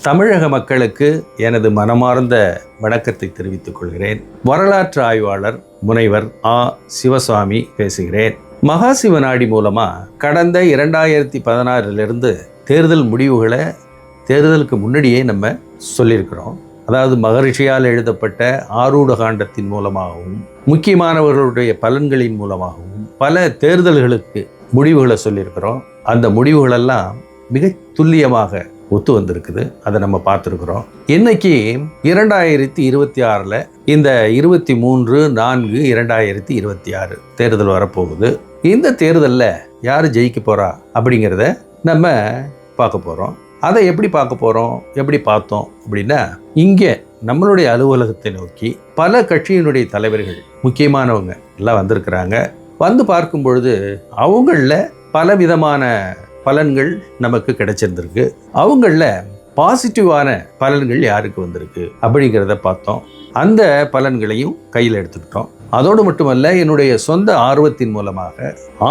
தமிழக மக்களுக்கு எனது மனமார்ந்த வணக்கத்தை தெரிவித்துக் கொள்கிறேன். வரலாற்று ஆய்வாளர் முனைவர் சிவசாமி பேசுகிறேன். மகாசிவநாடி மூலமா கடந்த 2016 தேர்தல் முடிவுகளை தேர்தலுக்கு முன்னாடியே நம்ம சொல்லியிருக்கிறோம். அதாவது மகரிஷியால் எழுதப்பட்ட ஆரூட காண்டத்தின் மூலமாகவும் முக்கியமானவர்களுடைய பலன்களின் மூலமாகவும் பல தேர்தல்களுக்கு முடிவுகளை சொல்லியிருக்கிறோம். அந்த முடிவுகளெல்லாம் மிக துல்லியமாக ஒத்து வந்திருக்குது. அதை நம்ம பார்த்துருக்குறோம். இன்னைக்கு 2026 இந்த 23/4/2026 தேர்தல் வரப்போகுது. இந்த தேர்தலில் யார் ஜெயிக்க போறா அப்படிங்கிறத நம்ம பார்க்க போகிறோம். அதை எப்படி பார்க்க போகிறோம், எப்படி பார்த்தோம் அப்படின்னா, இங்கே நம்மளுடைய அலுவலகத்தை நோக்கி பல கட்சியினுடைய தலைவர்கள் முக்கியமானவங்க எல்லாம் வந்திருக்கிறாங்க. வந்து பார்க்கும் பொழுது அவங்களில் பல விதமான பலன்கள் நமக்கு கிடைச்சிருந்திருக்கு. அவங்களில் பாசிட்டிவான பலன்கள் யாருக்கு வந்திருக்கு அப்படிங்கிறத பார்த்தோம். அந்த பலன்களையும் கையில் எடுத்துக்கிட்டோம். அதோடு மட்டுமல்ல, என்னுடைய சொந்த ஆர்வத்தின் மூலமாக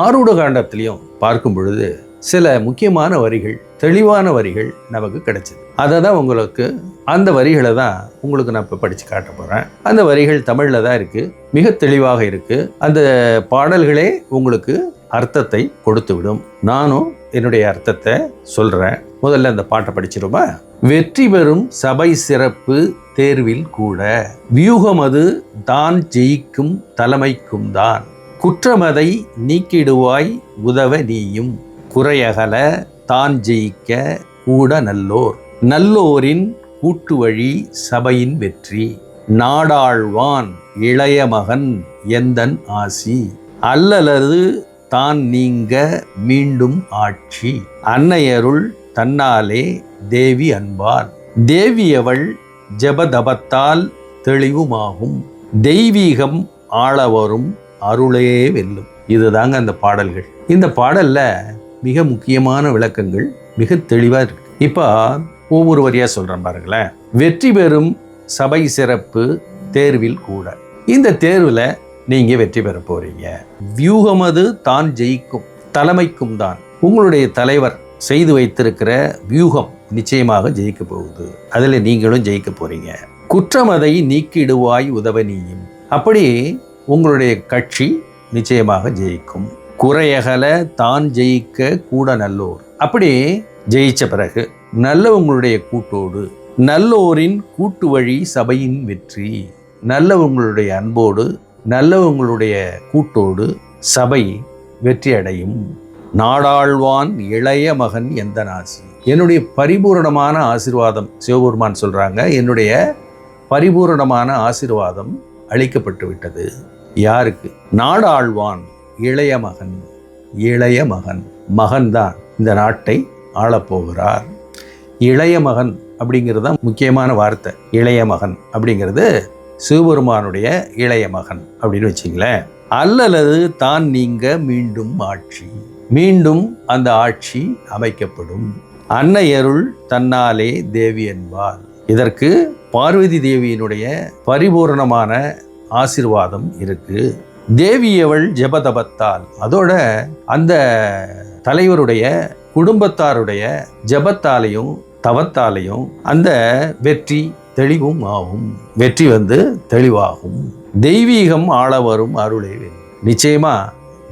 ஆரூட காண்டத்திலையும் பார்க்கும் பொழுது சில முக்கியமான வரிகள், தெளிவான வரிகள் நமக்கு கிடைச்சது. அதை தான் உங்களுக்கு, அந்த வரிகளை தான் உங்களுக்கு நான் இப்போ படித்து காட்ட போகிறேன். அந்த வரிகள் தமிழில் தான் இருக்குது, மிக தெளிவாக இருக்குது. அந்த பாடல்களே உங்களுக்கு அர்த்தத்தை கொடுத்து விடும். நானும் என்னுடைய அர்த்தத்தை சொல்கிறேன். முதல்ல அந்த பாட்டை படிச்சிருமா? வெற்றி பெறும் சபை சிறப்பு தேர்வில் கூட வியூகமது தான் ஜெயிக்கும் தலைமைக்கும் தான் குற்றமதை நீக்கிடுவாய் உதவ நீயும் குறையகல தான் ஜெயிக்க கூட நல்லோர் நல்லோரின் கூட்டு வழி சபையின் வெற்றி நாடாழ்வான் இளைய மகன் எந்தன் ஆசி அல்லலது தான் நீங்க மீண்டும் ஆட்சி அன்னையருள் தன்னாலே தேவி அன்பார் தேவியவள் ஜபதபத்தால் தெளிவுமாகும் தெய்வீகம் ஆளவரும் அருளே வெல்லும். இதுதாங்க அந்த பாடல்கள். இந்த பாடல்ல மிக முக்கியமான விளக்கங்கள் மிக தெளிவாக இருக்கு. இப்போ ஒவ்வொரு வரியா சொல்றேன் பாருங்களேன். வெற்றி பெறும் சபை சிறப்பு தேர்வில் கூட, இந்த தேர்வில் நீங்க வெற்றி பெற போறீங்க. வியூகமது தான் ஜெயிக்கும் தலைமைக்கும் தான். உங்களுடைய தலைவர் செய்து வைத்திருக்கிற வியூகம் நிச்சயமாக ஜெயிக்க போகுது. அதில் நீங்களும் ஜெயிக்க போறீங்க. குற்றமதை நீக்கிடுவாய் உதவ நீயும். அப்படி உங்களுடைய கட்சி நிச்சயமாக ஜெயிக்கும். குறையகல தான் ஜெயிக்க கூட நல்லோர். அப்படி ஜெயிச்ச பிறகு நல்லவங்களுடைய கூட்டோடு நல்லோரின் கூட்டு வழி சபையின் வெற்றி. நல்லவங்களுடைய அன்போடு நல்லவங்களுடைய கூட்டோடு சபை வெற்றி அடையும். நாடாழ்வான் இளைய மகன் எந்த நாசி. என்னுடைய பரிபூரணமான ஆசீர்வாதம், சிவபெருமான் சொல்றாங்க, என்னுடைய பரிபூரணமான ஆசீர்வாதம் அளிக்கப்பட்டு விட்டது. யாருக்கு? நாடாழ்வான் இளைய மகன். இளைய மகன், மகன்தான் இந்த நாட்டை ஆளப்போகிறார். இளைய மகன் அப்படிங்கிறது தான் முக்கியமான வார்த்தை. இளைய மகன் அப்படிங்கிறது சிவபெருமானுடைய இளைய மகன் அப்படின்னு வச்சிங்களேன். அல்லது தான் நீங்க மீண்டும் ஆட்சி, மீண்டும் அந்த ஆட்சி அமைக்கப்படும். அன்னையருள் தன்னாலே தேவி என்பார். இதற்கு பார்வதி தேவியினுடைய பரிபூர்ணமான ஆசீர்வாதம் இருக்கு. தேவியவள் ஜபதபத்தால், அதோட அந்த தலைவருடைய குடும்பத்தாருடைய ஜபத்தாலையும் தவத்தாலையும் அந்த வெற்றி தெளிவும் ஆகும். வெற்றி தெளிவாகும். தெய்வீகம் ஆள வரும் அருளே. நிச்சயமா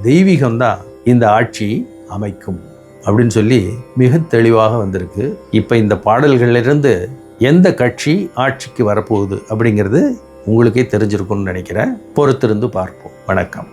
தெய்வீகம்தான் இந்த ஆட்சி அமைக்கும் அப்படின்னு சொல்லி மிக தெளிவாக வந்திருக்கு. இப்போ இந்த பாடல்களிலிருந்து எந்த கட்சி ஆட்சிக்கு வரப்போகுது அப்படிங்கிறது உங்களுக்கே தெரிஞ்சிருக்கும்னு நினைக்கிறேன். பொறுத்திருந்து பார்ப்போம். வணக்கம்.